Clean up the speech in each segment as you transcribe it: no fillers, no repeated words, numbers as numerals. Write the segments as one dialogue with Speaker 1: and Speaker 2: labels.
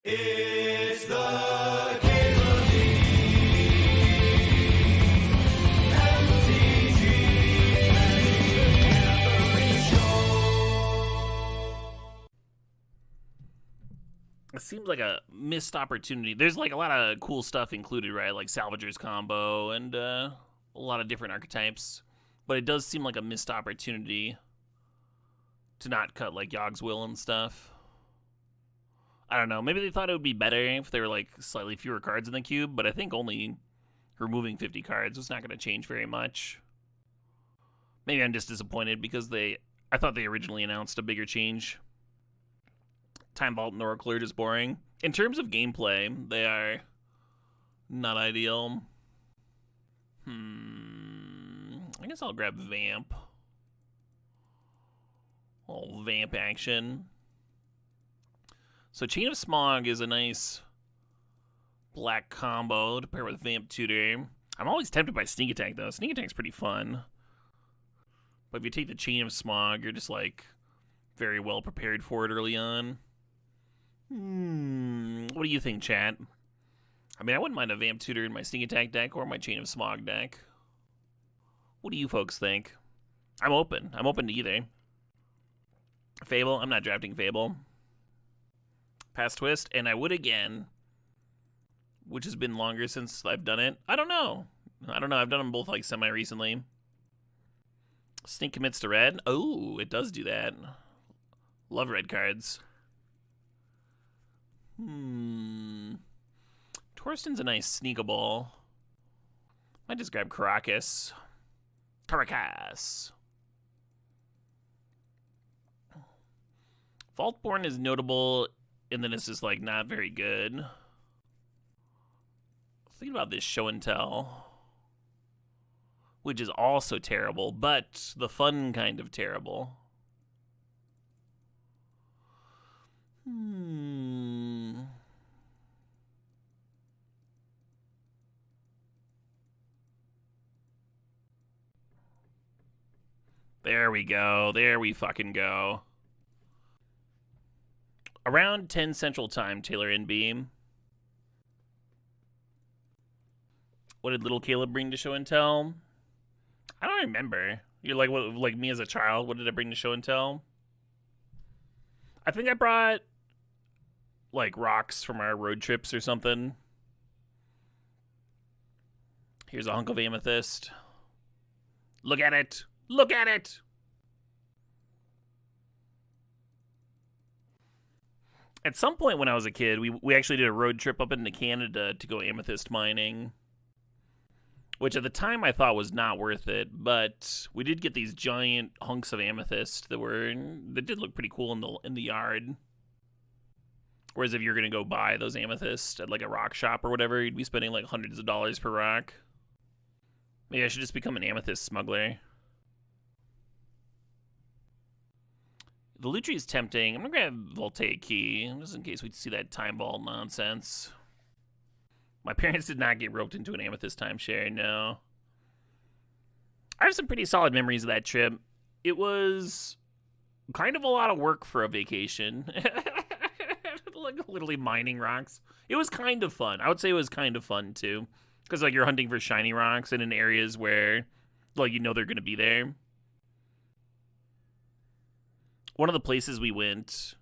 Speaker 1: It's the Cable MTG Show.
Speaker 2: It seems like a missed opportunity. There's like a lot of cool stuff included, right? Like Salvager's combo and a lot of different archetypes. But it does seem like a missed opportunity to not cut like Yogg's Will and stuff. I don't know. Maybe they thought it would be better if there were like slightly fewer cards in the cube, but I think only removing 50 cards was not going to change very much. Maybe I'm just disappointed because I thought they originally announced a bigger change. Time Vault and Oracle are just boring. In terms of gameplay, they are not ideal. I guess I'll grab Vamp. Little Vamp action. So Chain of Smog is a nice black combo to pair with Vamp Tutor. I'm always tempted by Sneak Attack, though. Sneak Attack's pretty fun. But if you take the Chain of Smog, you're just, like, very well prepared for it early on. What do you think, chat? I mean, I wouldn't mind a Vamp Tutor in my Sneak Attack deck or my Chain of Smog deck. What do you folks think? I'm open. I'm open to either. Fable? I'm not drafting Fable. Pass Twist, and I would again, which has been longer since I've done it. I don't know. I've done them both like semi-recently. Sneak commits to red. Oh, it does do that. Love red cards. Torsten's a nice sneakable. Might just grab Caracas. Vaultborn is notable in that it's just like not very good. Think about this show and tell, which is also terrible, but the fun kind of terrible. There we go. There we fucking go. Around 10 Central Time, Taylor and Beam. What did little Caleb bring to show and tell? I don't remember. You're like, what, like me as a child, what did I bring to show and tell? I think I brought like rocks from our road trips or something. Here's a hunk of amethyst. Look at it. Look at it. At some point when I was a kid, we actually did a road trip up into Canada to go amethyst mining, which at the time I thought was not worth it, but we did get these giant hunks of amethyst that did look pretty cool in the yard. Whereas if you're gonna go buy those amethyst at like a rock shop or whatever, you'd be spending like hundreds of dollars per rock. Maybe I should just become an amethyst smuggler. The Lutri is tempting. I'm going to grab Voltaic Key, just in case we see that Time Vault nonsense. My parents did not get roped into an Amethyst timeshare, no. I have some pretty solid memories of that trip. It was kind of a lot of work for a vacation. Like literally mining rocks. It was kind of fun. I would say it was kind of fun, too. Because like you're hunting for shiny rocks and in areas where like you know they're going to be there. One of the places we went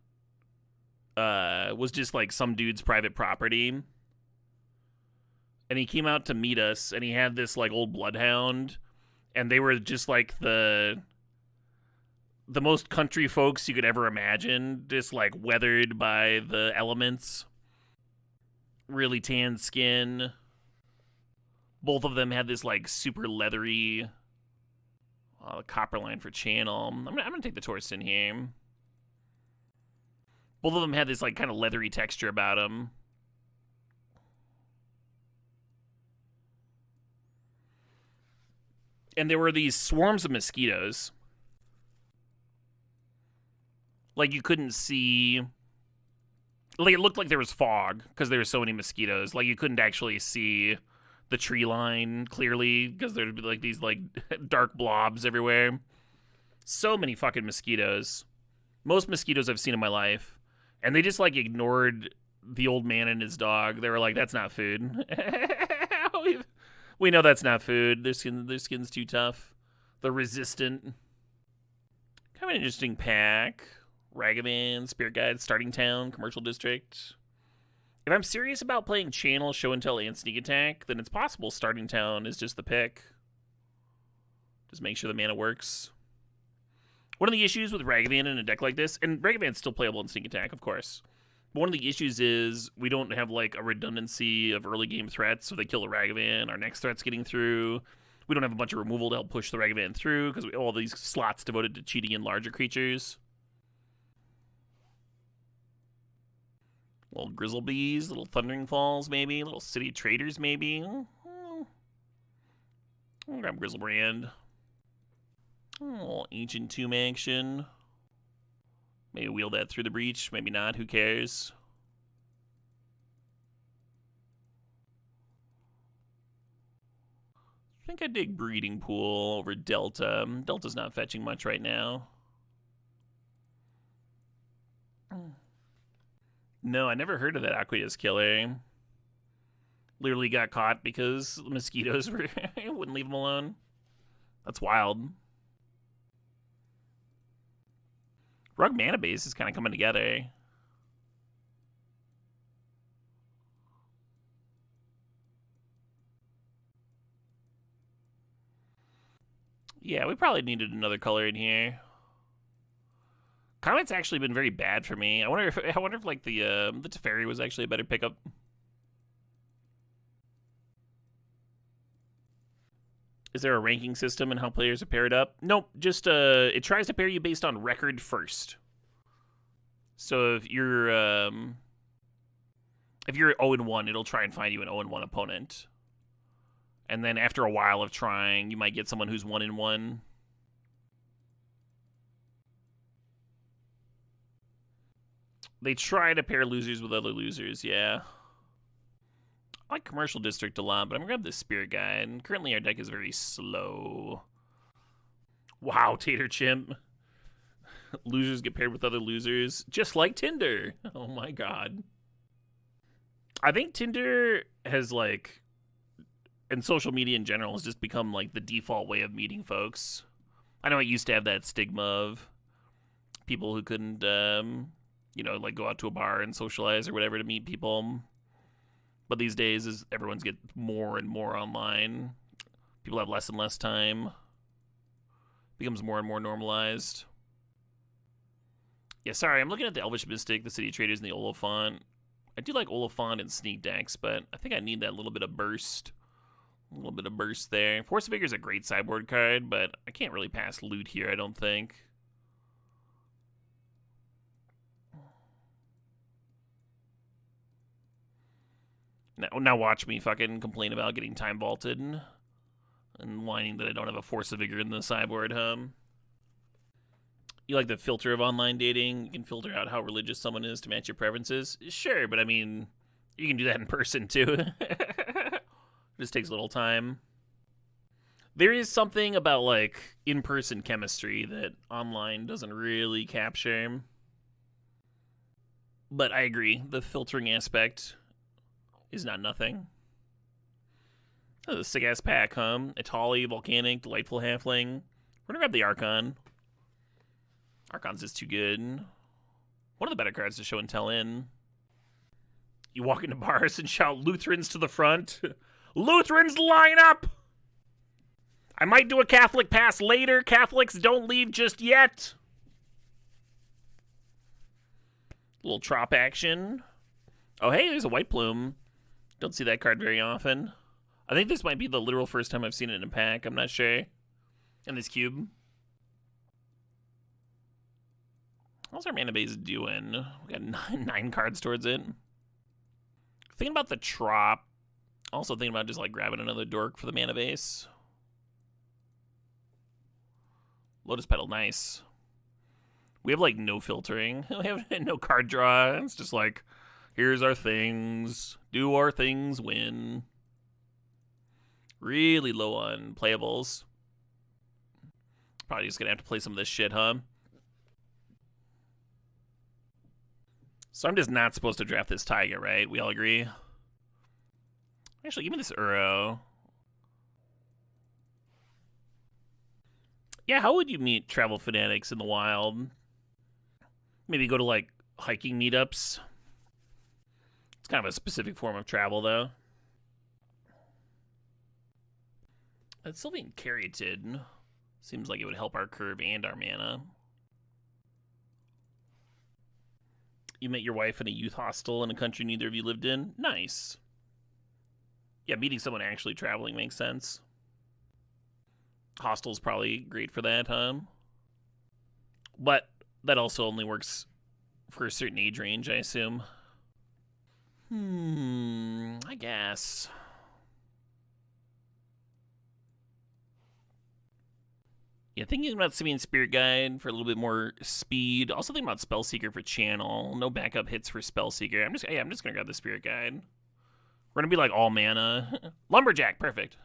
Speaker 2: was just like some dude's private property. And he came out to meet us, and he had this like old bloodhound, and they were just like the most country folks you could ever imagine, just like weathered by the elements. Really tan skin. Both of them had this like super leathery copper line for channel. I'm gonna take the Torsten here. Both of them had this like kind of leathery texture about them. And there were these swarms of mosquitoes. Like you couldn't see. Like it looked like there was fog because there were so many mosquitoes. Like you couldn't actually see the tree line clearly because there'd be like these like dark blobs everywhere. So many fucking mosquitoes. Most mosquitoes I've seen in my life. And they just like ignored the old man and his dog. They were like, that's not food. We know that's not food. Their skin's too tough. They're resistant. Kind of an interesting pack. Ragavan, Spirit Guide, Starting Town, Commercial District. If I'm serious about playing Channel, Show and Tell, and Sneak Attack, then it's possible Starting Town is just the pick. Just make sure the mana works. One of the issues with Ragavan in a deck like this, and Ragavan's still playable in Sneak Attack, of course. But one of the issues is we don't have like a redundancy of early game threats, so they kill the Ragavan, our next threat's getting through. We don't have a bunch of removal to help push the Ragavan through, because we have all these slots devoted to cheating in larger creatures. Little Grizzlebees, little Thundering Falls, maybe. Little City Traders, maybe. I'll grab Grizzlebrand. A little Ancient Tomb action. Maybe wheel that through the breach. Maybe not. Who cares? I think I dig Breeding Pool over Delta. Delta's not fetching much right now. No, I never heard of that Aqueous Killer. Literally got caught because the mosquitoes wouldn't leave him alone. That's wild. Rug Mana Base is kind of coming together. Yeah, we probably needed another color in here. Comet's actually been very bad for me. I wonder if like the Teferi was actually a better pickup. Is there a ranking system in how players are paired up? Nope, just it tries to pair you based on record first. So if you're 0-1, it'll try and find you an 0-1 opponent. And then after a while of trying, you might get someone who's 1-1. They try to pair losers with other losers, yeah. I like Commercial District a lot, but I'm going to grab this Spirit Guide. And currently our deck is very slow. Wow, Tater Chimp. Losers get paired with other losers, just like Tinder. Oh my god. I think Tinder has, like, and social media in general has just become, like, the default way of meeting folks. I know it used to have that stigma of people who couldn't, like go out to a bar and socialize or whatever to meet people. But these days, as everyone's get more and more online, people have less and less time. Becomes more and more normalized. Yeah, sorry, I'm looking at the Elvish Mystic, the City Traders, and the Oliphant. I do like Oliphant and Sneak decks, but I think I need that little bit of burst. A little bit of burst there. Force of Vigor is a great sideboard card, but I can't really pass loot here, I don't think. Now watch me fucking complain about getting time vaulted and whining that I don't have a Force of Vigor in the sideboard, You like the filter of online dating? You can filter out how religious someone is to match your preferences? Sure, but I mean, you can do that in person too. It just takes a little time. There is something about, like, in-person chemistry that online doesn't really capture. But I agree, the filtering aspect is not nothing. Oh, a sick-ass pack, Itali, Volcanic, Delightful Halfling. We're gonna grab the Archon. Archon's just too good. One of the better cards to show and tell in. You walk into bars and shout Lutherans to the front. Lutherans line up! I might do a Catholic pass later. Catholics don't leave just yet. Little Trop action. Oh, hey, there's a White Plume. Don't see that card very often. I think this might be the literal first time I've seen it in a pack. I'm not sure. And this cube. How's our mana base doing? We got nine cards towards it. Thinking about the Trop. Also thinking about just, like, grabbing another dork for the mana base. Lotus Petal, nice. We have, like, no filtering. We have no card draw. It's just like, here's our things. Do our things, win. Really low on playables. Probably just gonna have to play some of this shit, So I'm just not supposed to draft this Taiga, right? We all agree? Actually, give me this Uro. Yeah, how would you meet travel fanatics in the wild? Maybe go to, like, hiking meetups. It's kind of a specific form of travel, though. That Sylvian Caryatid seems like it would help our curve and our mana. You met your wife in a youth hostel in a country neither of you lived in? Nice. Yeah, meeting someone actually traveling makes sense. Hostel's probably great for that, huh? But that also only works for a certain age range, I assume. I guess. Yeah, thinking about Simeon Spirit Guide for a little bit more speed. Also thinking about Spellseeker for channel. No backup hits for Spellseeker. I'm just gonna grab the Spirit Guide. We're gonna be like all mana. Lumberjack, perfect.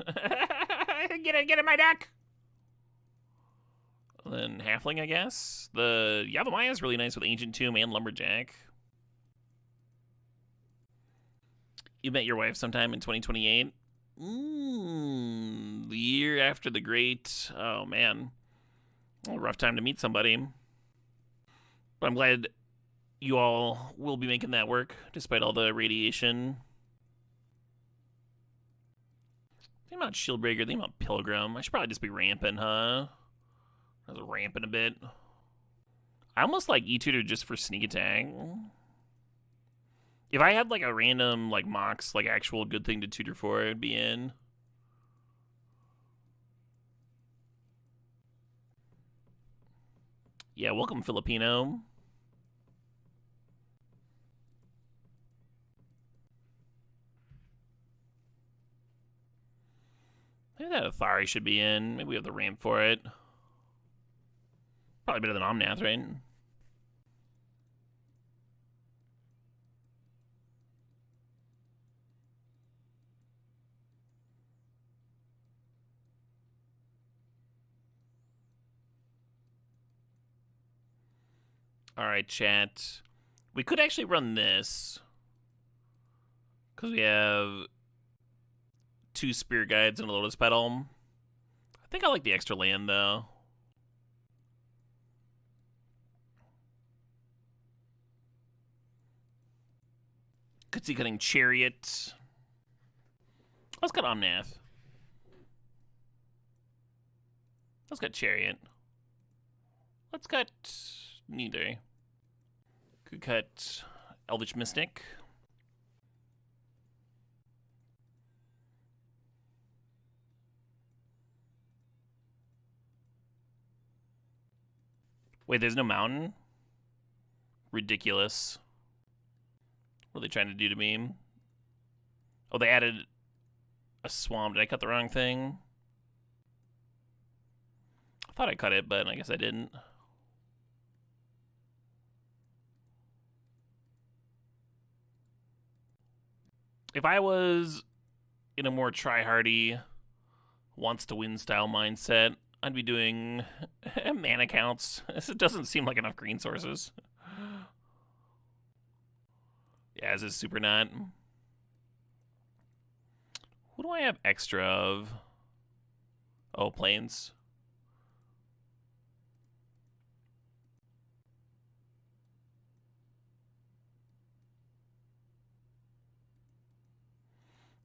Speaker 2: Get in my deck. And then Halfling, I guess. The Yavimaya is really nice with Ancient Tomb and Lumberjack. You met your wife sometime in 2028? The year after the great... Oh, man. A rough time to meet somebody. But I'm glad you all will be making that work, despite all the radiation. Think about Shieldbreaker, think about Pilgrim. I should probably just be ramping, huh? I was ramping a bit. I almost like E-Tutor just for sneak attack. If I had like a random like Mox, like actual good thing to tutor for, it'd be in. Yeah, welcome Filipino. Maybe that Athari should be in. Maybe we have the ramp for it. Probably better than Omnath, right? Alright, chat. We could actually run this. Because we have 2 Spirit Guides and a Lotus Petal. I think I like the extra land, though. Could see cutting Chariot. Let's cut Omnath. Let's cut Chariot. Let's cut neither. Could cut Elvish Mystic. Wait, there's no mountain? Ridiculous. What are they trying to do to me? Oh, they added a swamp. Did I cut the wrong thing? I thought I cut it, but I guess I didn't. If I was in a more try-hardy, wants-to-win style mindset, I'd be doing mana counts. It doesn't seem like enough green sources. Yeah, this is super not. Who do I have extra of? Oh, planes.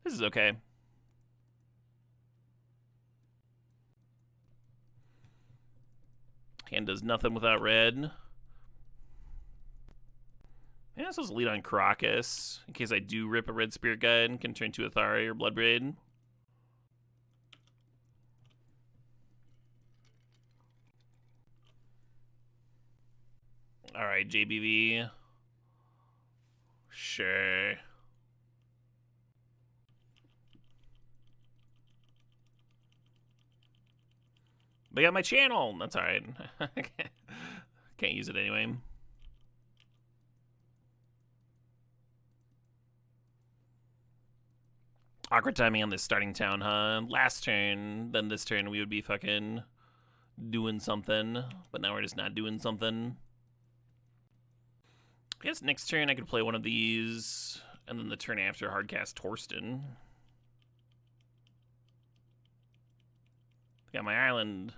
Speaker 2: This is okay. Hand does nothing without red. Yeah, this was lead on Caracas, in case I do rip a red Spirit Guide and can turn to Athari or Bloodbraid. Alright, JBV. Sure. They got my channel. That's alright. Can't use it anyway. Awkward timing on this starting town, huh? Last turn, then this turn we would be fucking doing something. But now we're just not doing something. I guess next turn I could play one of these, and then the turn after hardcast Torsten. Got my island.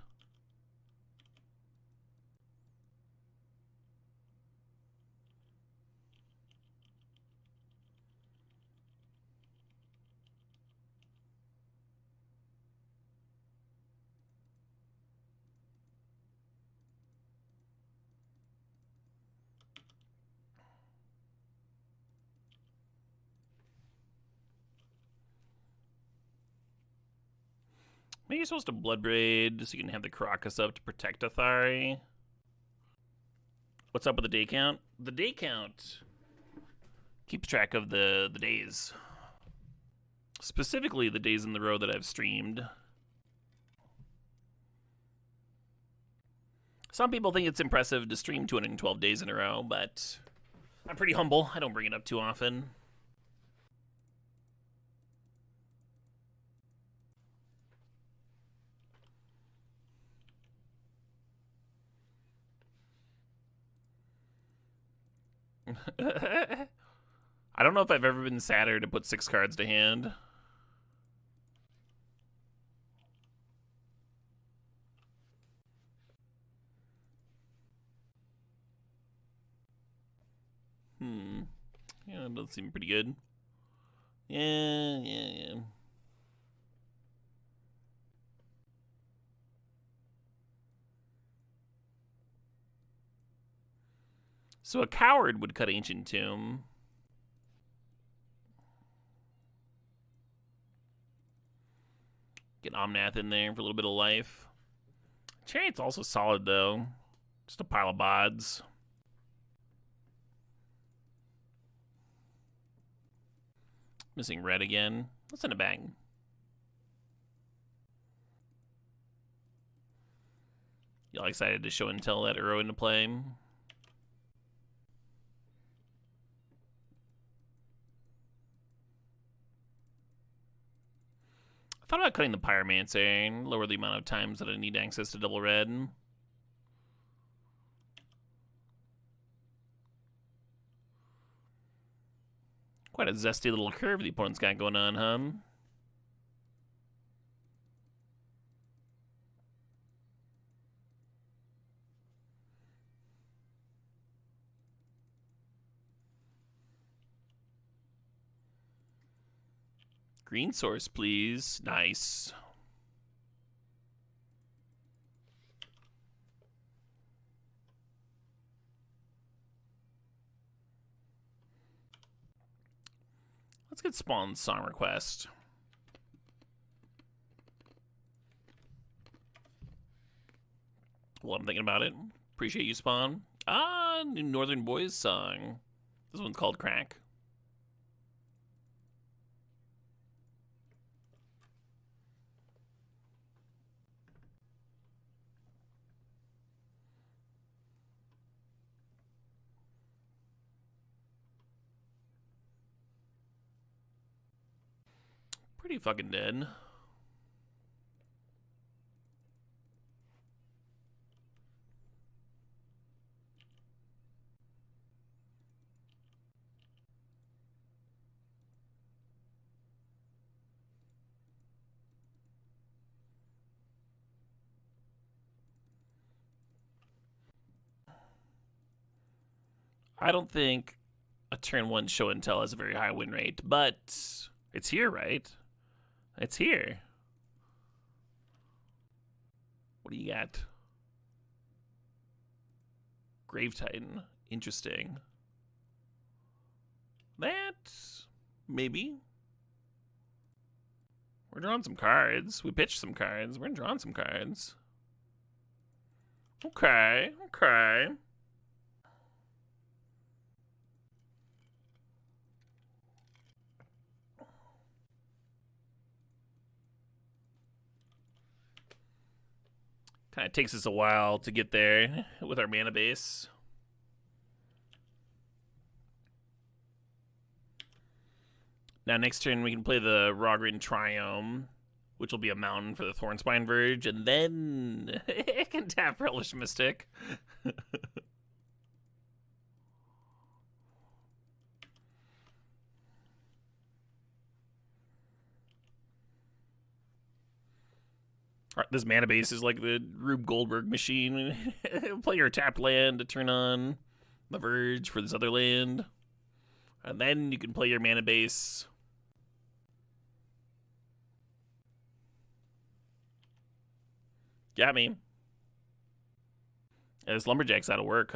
Speaker 2: Maybe you're supposed to Bloodbraid so you can have the Caracas up to protect Athari. What's up with the day count? The day count keeps track of the days. Specifically, the days in the row that I've streamed. Some people think it's impressive to stream 212 days in a row, but I'm pretty humble. I don't bring it up too often. I don't know if I've ever been sadder to put 6 cards to hand. Yeah, it does seem pretty good. Yeah. So a coward would cut Ancient Tomb. Get Omnath in there for a little bit of life. Chariot's also solid, though. Just a pile of bods. Missing red again. Let's send it back. Y'all excited to show and tell that Uro into play? I thought about cutting the Pyromancer and lower the amount of times that I need access to double red. Quite a zesty little curve the opponent's got going on, huh? Green source, please. Nice. Let's get Spawn's Song Request. Well, I'm thinking about it. Appreciate you, Spawn. Ah, new Northern Boys song. This one's called Crack. Pretty fucking dead. I don't think a turn 1 show and tell has a very high win rate, but it's here, right? It's here. What do you got? Grave Titan. Interesting. That, maybe. We're drawing some cards. We pitched some cards. We're drawing some cards. Okay. Kind of takes us a while to get there with our mana base. Now next turn we can play the Rogrin Triome, which will be a mountain for the Thornspine Verge, and then it can tap Relish Mystic. This mana base is like the Rube Goldberg machine. Play your tapped land to turn on the Verge for this other land. And then you can play your mana base. Got me. Yeah, this Lumberjack's out of work,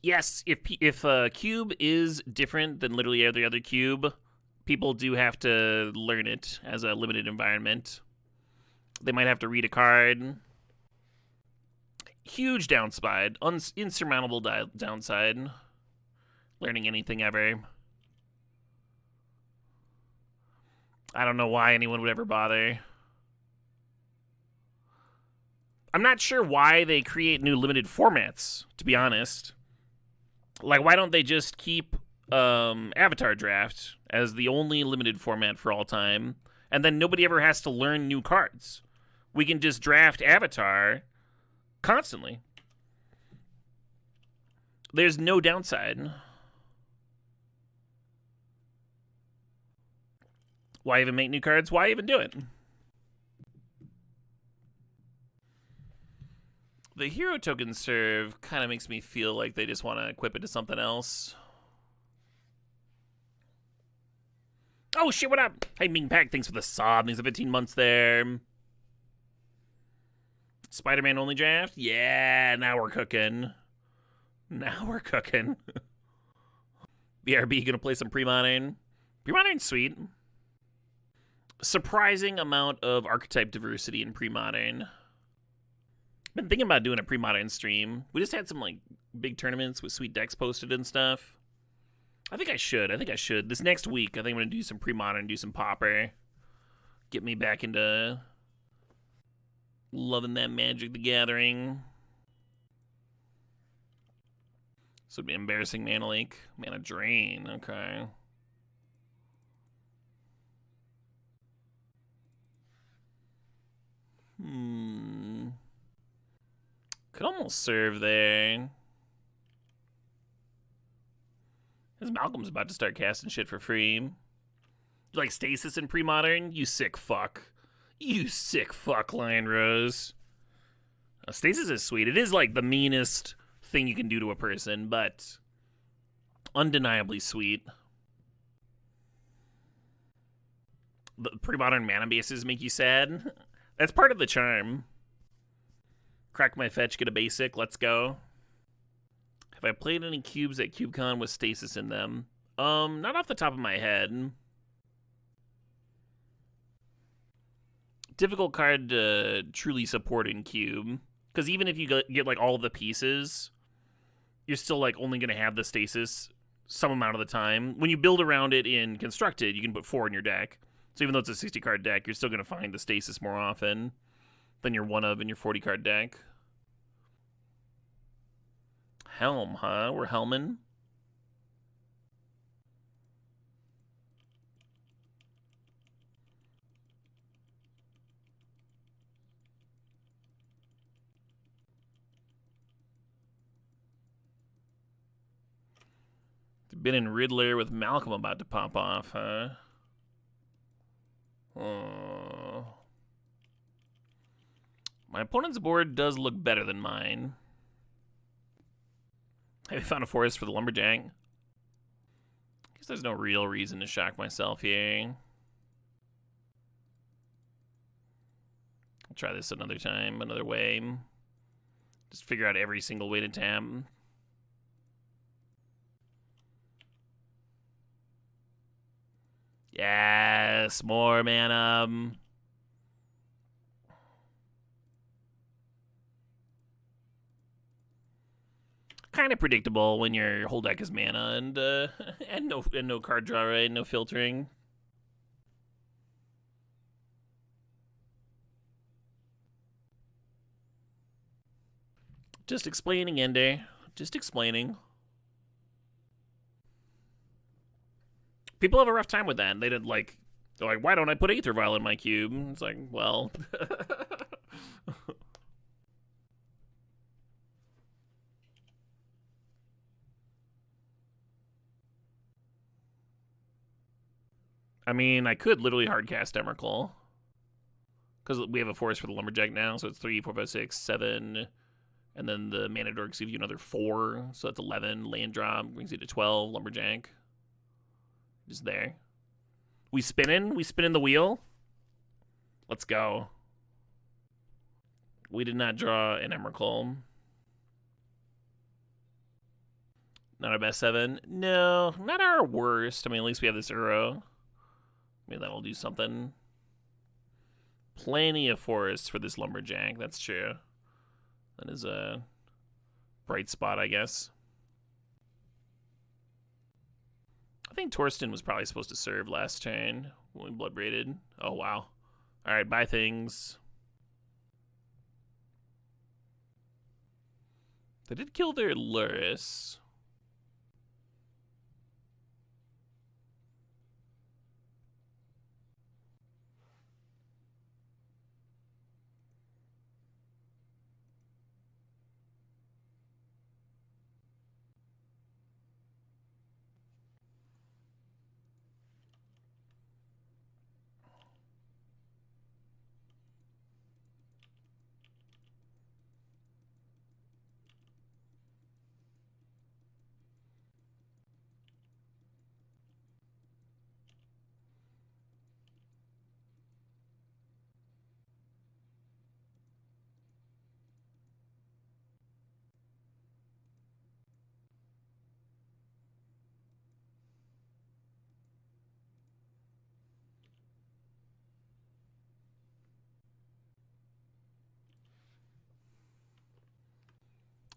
Speaker 2: Yes, if cube is different than literally every other cube, people do have to learn it as a limited environment. They might have to read a card. Huge downside, insurmountable downside. Learning anything ever. I don't know why anyone would ever bother. I'm not sure why they create new limited formats, to be honest. Like, why don't they just keep Avatar Draft as the only limited format for all time, and then nobody ever has to learn new cards? We can just draft Avatar constantly. There's no downside. Why even make new cards? Why even do it? The hero token serve kind of makes me feel like they just want to equip it to something else. Oh shit, what up? Hey, Ming Pack, thanks for the sub. Thanks for 15 months there. Spider-Man only draft? Yeah, now we're cooking. Now we're cooking. BRB gonna play some pre-modern. Pre-modern's sweet. Surprising amount of archetype diversity in pre-modern. Been thinking about doing a pre-modern stream. We just had some like big tournaments with sweet decks posted and stuff. I think I should. This next week, I think I'm gonna do some pre-modern, do some Pauper. Get me back into loving that Magic the Gathering. This would be embarrassing. Mana Leak, Mana Drain. Okay. Could almost serve there. This Malcolm's about to start casting shit for free. You like Stasis in pre-modern? You sick fuck. You sick fuck, Lion Rose. Stasis is sweet. It is like the meanest thing you can do to a person, but undeniably sweet. The pre-modern mana bases make you sad. That's part of the charm. Crack my fetch, get a basic, let's go. Have I played any cubes at CubeCon with Stasis in them? Not off the top of my head. Difficult card to truly support in Cube. Because even if you get like all of the pieces, you're still like only going to have the Stasis some amount of the time. When you build around it in Constructed, you can put 4 in your deck. So even though it's a 60 card deck, you're still going to find the Stasis more often than your 1 of in your 40 card deck. Helm, huh? We're helming. Been in Riddler with Malcolm about to pop off, huh? Oh. My opponent's board does look better than mine. Have you found a forest for the Lumberjack? Guess there's no real reason to shock myself here. I'll try this another time, another way. Just figure out every single way to tap. Yes, more mana. Kind of predictable when your whole deck is mana and no card draw, right? No filtering. Just explaining, Ender. Just explaining. People have a rough time with that. They're like, why don't I put Aether Vial in my cube? It's like, well. I mean, I could literally hardcast Emrakul. Because we have a forest for the Lumberjack now, so it's 3, 4, 5, 6, 7. And then the Mana Dork gives you another 4, so that's 11. Land drop brings you to 12. Lumberjack. Just there. We spinning the wheel. Let's go. We did not draw an Emrakul. Not our best 7. No, not our worst. I mean, at least we have this Uro. Maybe that'll do something. Plenty of forests for this Lumberjack. That's true. That is a bright spot, I guess. I think Torsten was probably supposed to serve last turn when we blood braided. Oh, wow. All right, buy things. They did kill their Luris.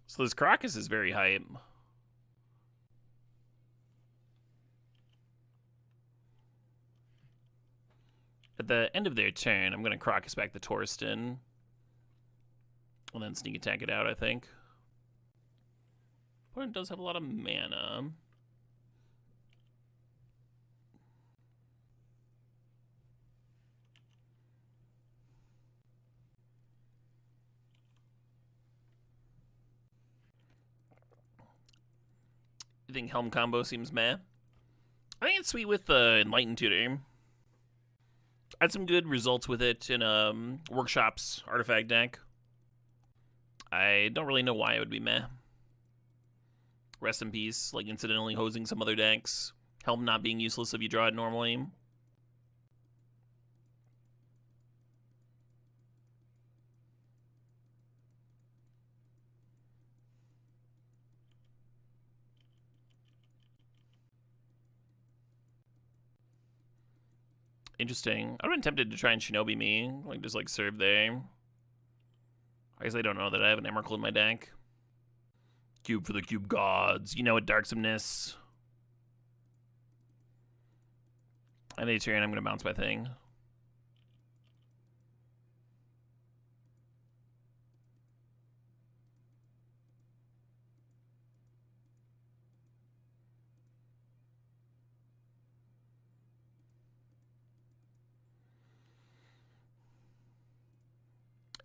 Speaker 2: So this Crocus is very hype. At the end of their turn, I'm going to Crocus back the Torsten. And then sneak attack it out, I think. Opponent does have a lot of mana. You think Helm combo seems meh? I think it's sweet with the Enlightened Tutor. I had some good results with it in Workshop's artifact deck. I don't really know why it would be meh. Rest in peace, like incidentally hosing some other decks. Helm not being useless if you draw it normally. Interesting. I've been tempted to try and Shinobi me, like just like serve there. I guess I don't know that I have an Emrakul in my deck. Cube for the Cube Gods. You know it, Darksomeness. And a turn, I'm going to bounce my thing.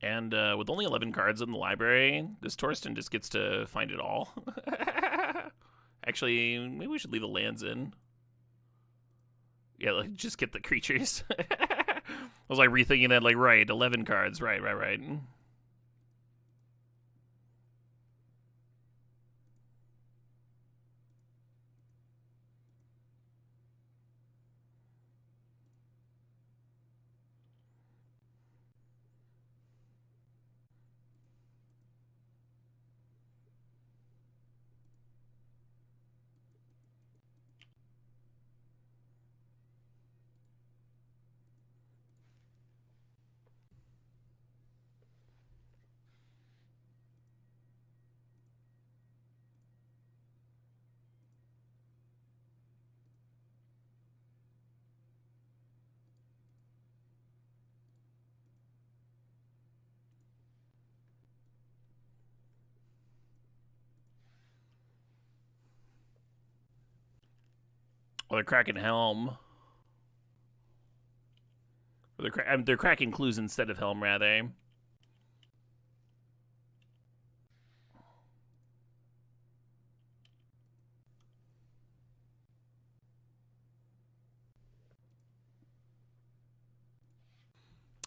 Speaker 2: And with only 11 cards in the library, this Torsten just gets to find it all. Actually, maybe we should leave the lands in. Yeah, like, just get the creatures. I was like rethinking that, like, right, 11 cards, right. Or they're cracking Helm. Or they're cracking clues instead of Helm, rather.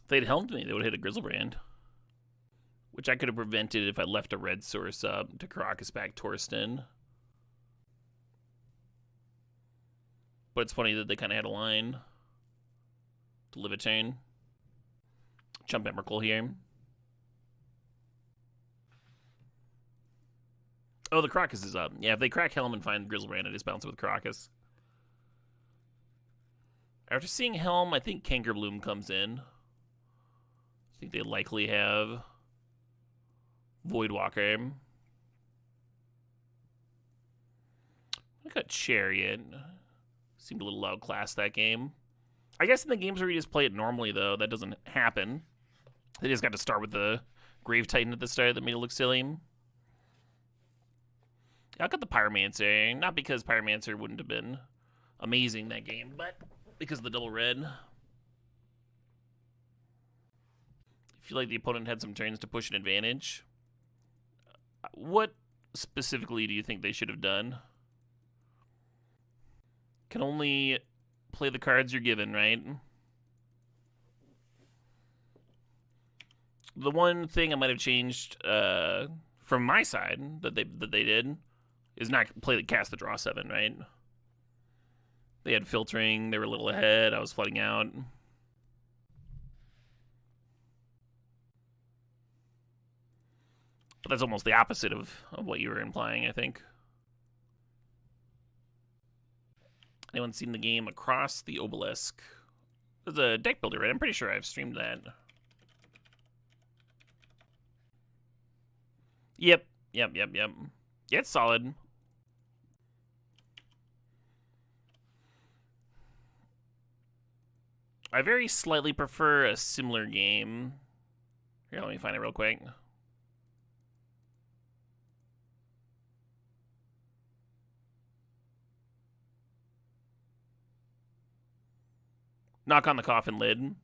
Speaker 2: If they'd helped me, they would have hit a Grizzlebrand. Which I could have prevented if I left a red source up to Caracas back Torsten. But it's funny that they kind of had a line to live a turn. Jump Emrakul here. Oh, the Caracas is up. Yeah, if they crack Helm and find Grizzlebrand, I just bounce it with Caracas. After seeing Helm, I think Cankerbloom comes in. I think they likely have Voidwalker. I got Chariot. Seemed a little outclassed that game. I guess in the games where you just play it normally, though, that doesn't happen. They just got to start with the Grave Titan at the start that made it look silly. I got the Pyromancer, not because Pyromancer wouldn't have been amazing that game, but because of the double red. I feel like the opponent had some turns to push an advantage. What specifically do you think they should have done? Can only play the cards you're given, right? The one thing I might have changed from my side that they did is not cast the draw 7, right? They had filtering, they were a little ahead, I was flooding out. But that's almost the opposite of what you were implying, I think. Anyone seen the game Across the Obelisk? There's a deck builder, right? I'm pretty sure I've streamed that. Yep. Yeah, it's solid. I very slightly prefer a similar game. Here, let me find it real quick. Knock on the Coffin Lid.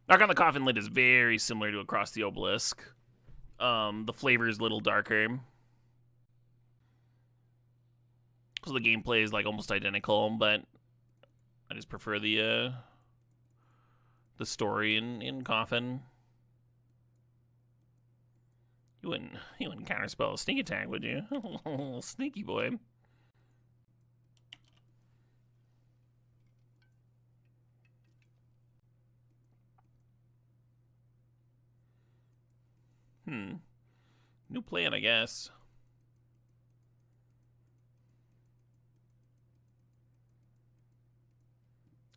Speaker 2: Knock on the Coffin Lid is very similar to Across the Obelisk. The flavor is a little darker. So the gameplay is like almost identical, but I just prefer the story in Coffin. You wouldn't counterspell a sneak attack, would you? Sneaky boy. New plan, I guess.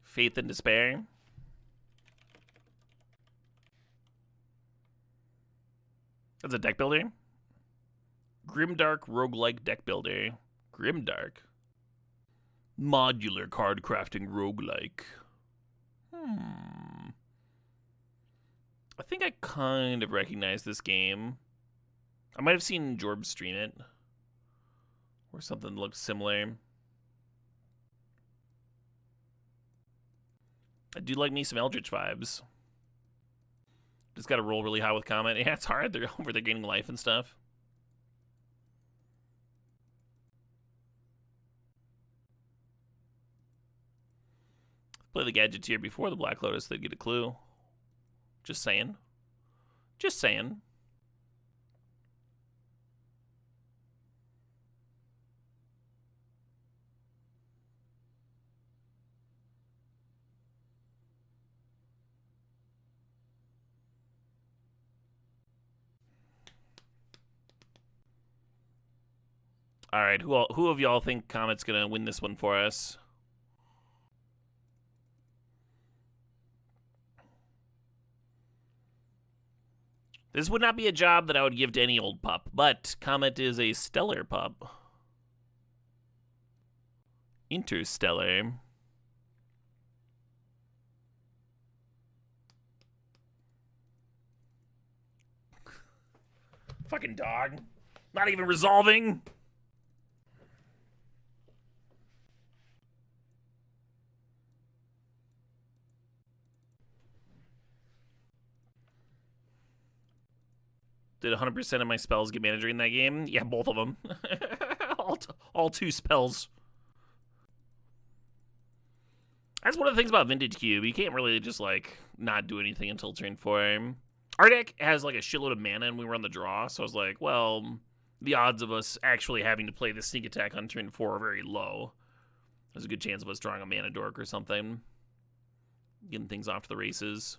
Speaker 2: Faith and Despair. That's a deck builder. Grimdark roguelike deck builder. Grimdark. Modular card crafting roguelike. I think I kind of recognize this game. I might have seen Jorb stream it. Or something that looks similar. I do like me some Eldritch vibes. Just gotta roll really high with Comet. Yeah, it's hard. They're over there gaining life and stuff. Play the Gadgeteer before the Black Lotus, they'd get a clue. Just saying. Just saying. All right, who of y'all think Comet's gonna win this one for us? This would not be a job that I would give to any old pup, but Comet is a stellar pup. Interstellar. Fucking dog. Not even resolving. Did 100% of my spells get manager in that game? Yeah, both of them. all 2 spells. That's one of the things about Vintage Cube. You can't really just like not do anything until turn 4. Our deck has like a shitload of mana and we were on the draw, so I was like, well, the odds of us actually having to play the sneak attack on turn 4 are very low. There's a good chance of us drawing a mana dork or something. Getting things off to the races.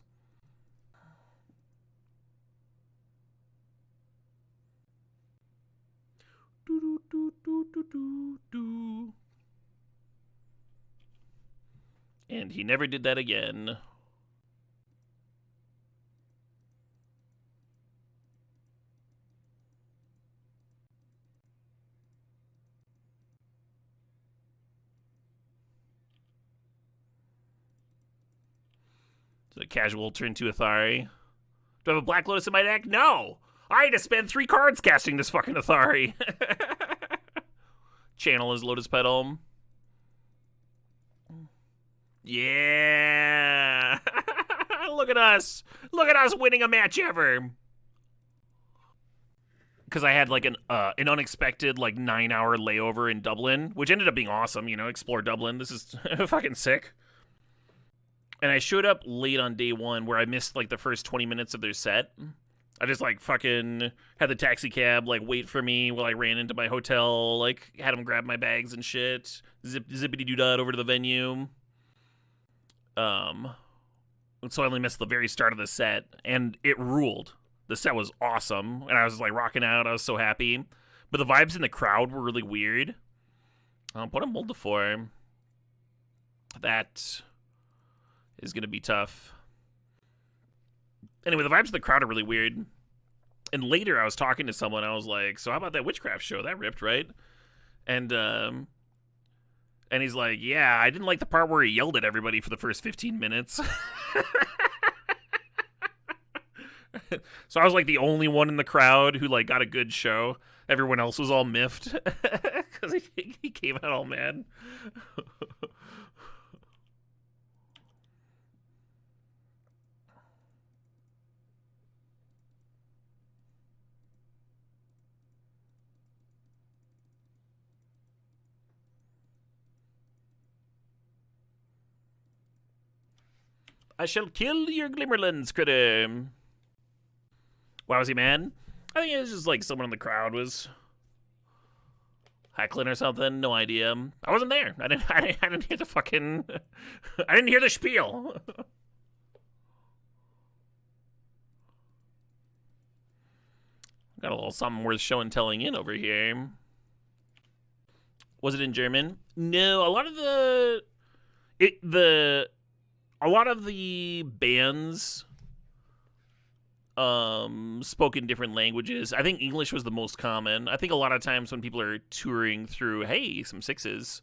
Speaker 2: And he never did that again. So a casual turn 2 Athari. Do I have a Black Lotus in my deck? No! I had to spend 3 cards casting this fucking Athari. Channel his Lotus Petal. Yeah! Look at us! Look at us winning a match ever! Because I had like an unexpected like 9-hour layover in Dublin, which ended up being awesome, you know, explore Dublin. This is fucking sick. And I showed up late on day 1 where I missed like the first 20 minutes of their set. I just like fucking had the taxi cab like wait for me while I ran into my hotel, like had him grab my bags and shit. Zippity doo dah over to the venue. So I only missed the very start of the set, and it ruled. The set was awesome, and I was like rocking out. I was so happy, but the vibes in the crowd were really weird. Put a mold to 4. That is gonna be tough. Anyway, the vibes of the crowd are really weird. And later, I was talking to someone. I was like, "So how about that witchcraft show? That ripped, right?" And he's like, "Yeah, I didn't like the part where he yelled at everybody for the first 15 minutes." So I was like the only one in the crowd who like got a good show. Everyone else was all miffed because he came out all mad. I shall kill your Glimmerlands, critter. Why was he mad? I think it was just like someone in the crowd was heckling or something. No idea. I wasn't there. I didn't hear the fucking. I didn't hear the spiel. Got a little something worth show and telling in over here. Was it in German? No, a lot of the bands spoke in different languages. I think English was the most common. I think a lot of times when people are touring through, hey, some 6s.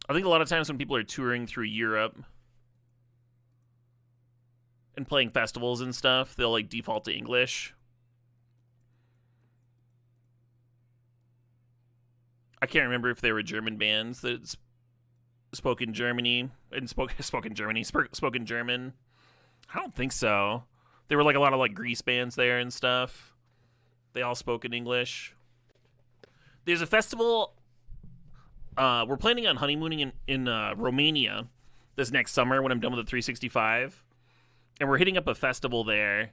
Speaker 2: I think a lot of times when people are touring through Europe and playing festivals and stuff, they'll like default to English. I can't remember if they were German bands that spoke in Germany and spoke in German. I don't think so. There were like a lot of like Greece bands there and stuff. They all spoke in English. There's a festival. We're planning on honeymooning in Romania this next summer when I'm done with the 365, and we're hitting up a festival there.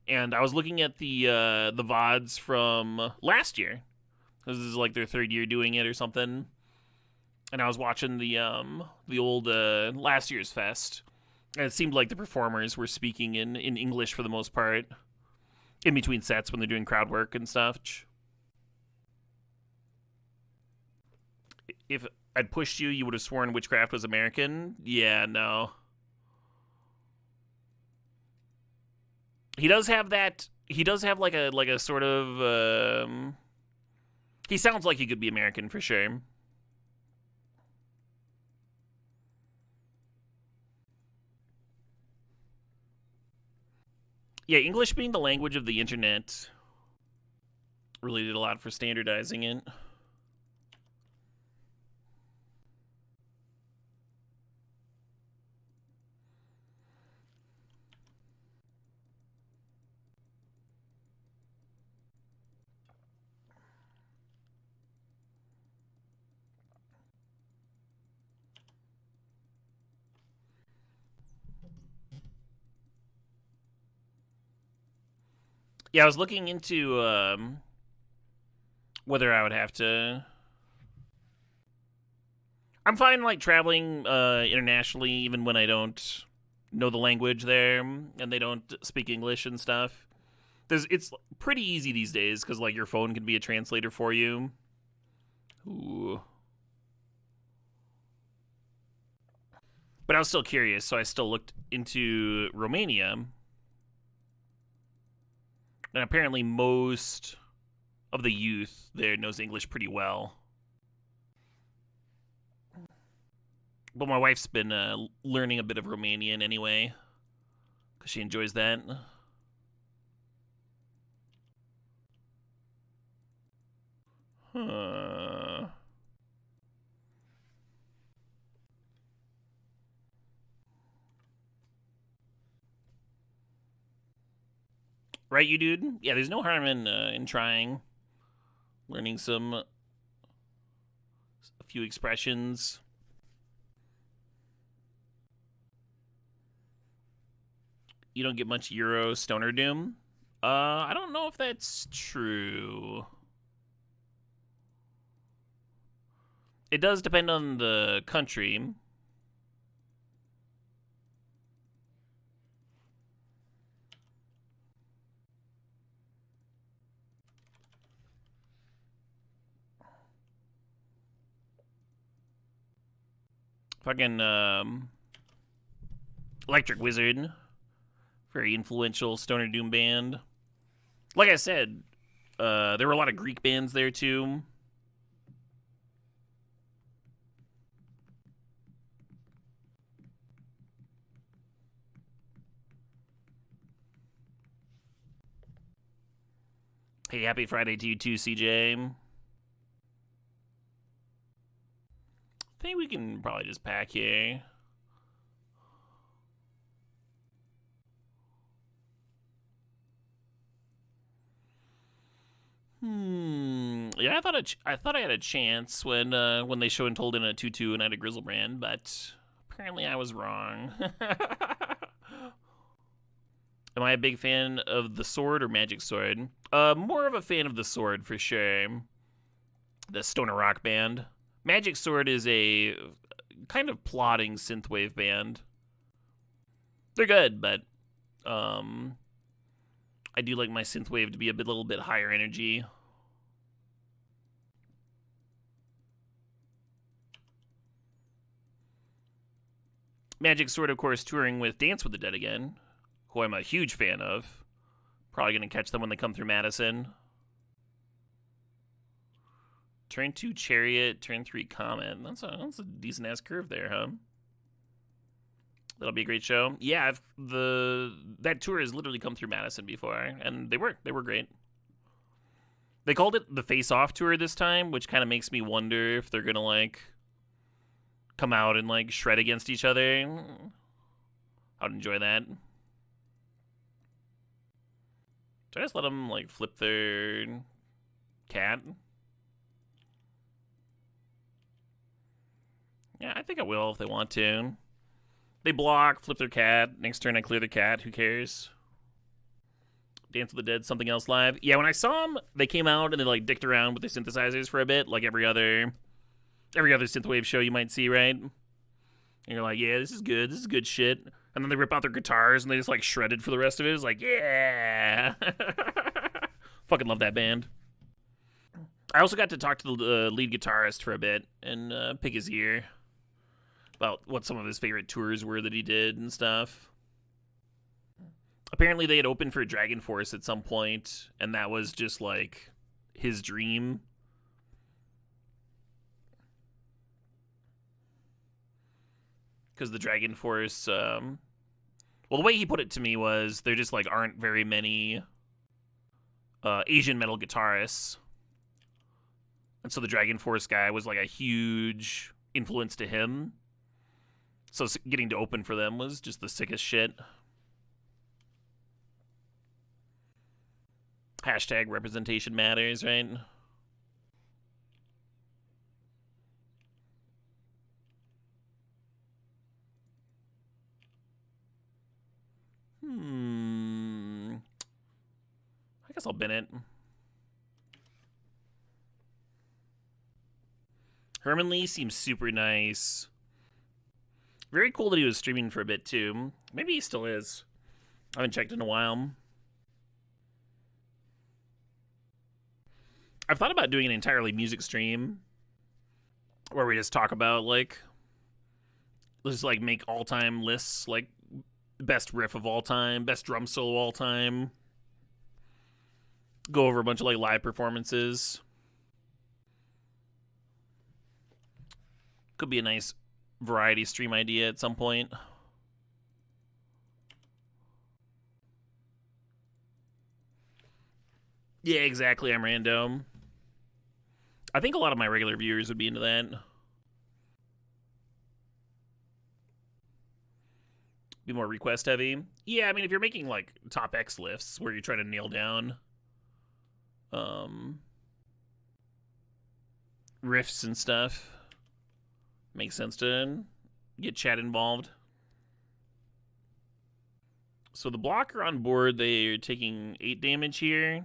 Speaker 2: And I was looking at the VODs from last year. This is like their 3rd year doing it or something. And I was watching the old last year's fest. And it seemed like the performers were speaking in English for the most part. In between sets when they're doing crowd work and stuff. If I'd pushed you, you would have sworn Witchcraft was American. Yeah, no. He does have that. He does have like a sort of. He sounds like he could be American for sure. Yeah, English being the language of the internet really did a lot for standardizing it. Yeah, I was looking into whether I would have to. I'm fine, like, traveling internationally, even when I don't know the language there and they don't speak English and stuff. It's pretty easy these days because, like, your phone can be a translator for you. Ooh. But I was still curious, so I still looked into Romania. And apparently most of the youth there knows English pretty well. But my wife's been learning a bit of Romanian anyway, because she enjoys that. Huh. Right, you dude? Yeah, there's no harm in trying, learning a few expressions. You don't get much Euro Stoner Doom. I don't know if that's true. It does depend on the country. Fucking Electric Wizard, very influential Stoner Doom band. Like I said, there were a lot of Greek bands there too. Hey, happy Friday to you too, CJ. I think we can probably just pack here. Yeah, I thought I had a chance when they show and told in a 2-2 and I had a Grizzlebrand, but apparently I was wrong. Am I a big fan of the sword or Magic Sword? More of a fan of the sword for sure. The Stoner Rock band. Magic Sword is a kind of plodding synthwave band. They're good, but I do like my synthwave to be a little bit higher energy. Magic Sword, of course, touring with Dance with the Dead again, who I'm a huge fan of. Probably going to catch them when they come through Madison. Turn 2 Chariot, turn 3 Comet. That's a decent ass curve there, huh? That'll be a great show. Yeah, that tour has literally come through Madison before, and they were great. They called it the Face Off tour this time, which kind of makes me wonder if they're gonna like come out and like shred against each other. I'd enjoy that. Should I just let them like flip their cat? Yeah, I think I will if they want to. They block, flip their cat. Next turn I clear the cat. Who cares? Dance with the Dead, something else live. Yeah, when I saw them, they came out and they like dicked around with the synthesizers for a bit, like every other synthwave show you might see, right? And you're like, yeah, this is good shit. And then they rip out their guitars and they just like shred it for the rest of it. It's like, yeah. Fucking love that band. I also got to talk to the lead guitarist for a bit and pick his ear about what some of his favorite tours were that he did and stuff. Apparently they had opened for Dragon Force at some point, and that was just like his dream. Because the Dragon Force, well, the way he put it to me was there just like aren't very many Asian metal guitarists. And so the Dragon Force guy was like a huge influence to him. So getting to open for them was just the sickest shit. Hashtag representation matters, right? I guess I'll bin it. Herman Lee seems super nice. Very cool that he was streaming for a bit, too. Maybe he still is. I haven't checked in a while. I've thought about doing an entirely music stream where we just talk about, like, let's just, like, make all-time lists, like, best riff of all time, best drum solo of all time. Go over a bunch of, like, live performances. Could be a nice variety stream idea at some point. Yeah, exactly. I'm random. I think a lot of my regular viewers would be into that. Be more request heavy. Yeah, I mean, if you're making, like, top X lists where you're trying to nail down riffs and stuff, makes sense to get chat involved. So the blocker on board, they're taking 8 damage here.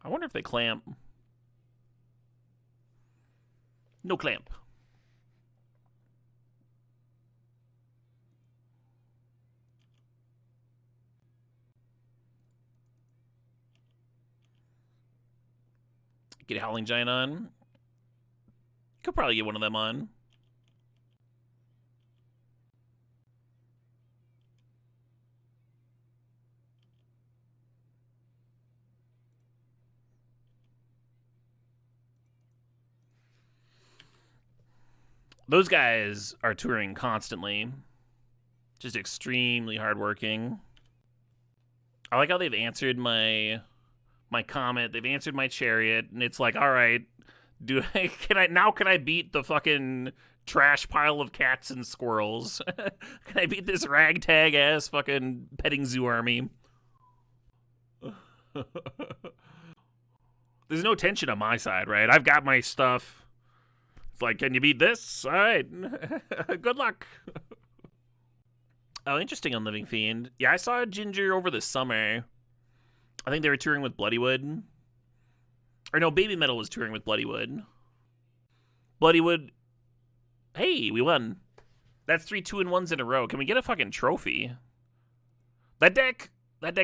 Speaker 2: I wonder if they clamp. No clamp. Get a Howling Giant on. Could probably get one of them on. Those guys are touring constantly. Just extremely hardworking. I like how they've answered my comment. They've answered my chariot, and it's like, all right, can I beat the fucking trash pile of cats and squirrels? Can I beat this ragtag ass fucking petting zoo army? There's no tension on my side, right? I've got my stuff. It's like, can you beat this? All right. Good luck. Oh, interesting on Living Fiend. Yeah, I saw Ginger over the summer. I think they were touring with Bloodywood. Or no, Baby Metal was touring with Bloodywood. Bloodywood. Hey, we won. That's 3 2-1s in a row. Can we get a fucking trophy? That deck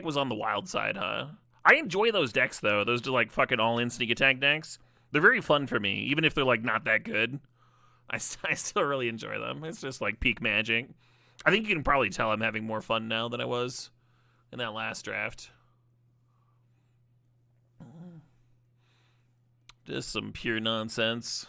Speaker 2: was on the wild side, huh? I enjoy those decks, though. Those are like fucking all-in sneak attack decks. They're very fun for me, even if they're like not that good. I still really enjoy them. It's just like peak magic. I think you can probably tell I'm having more fun now than I was in that last draft. Just some pure nonsense.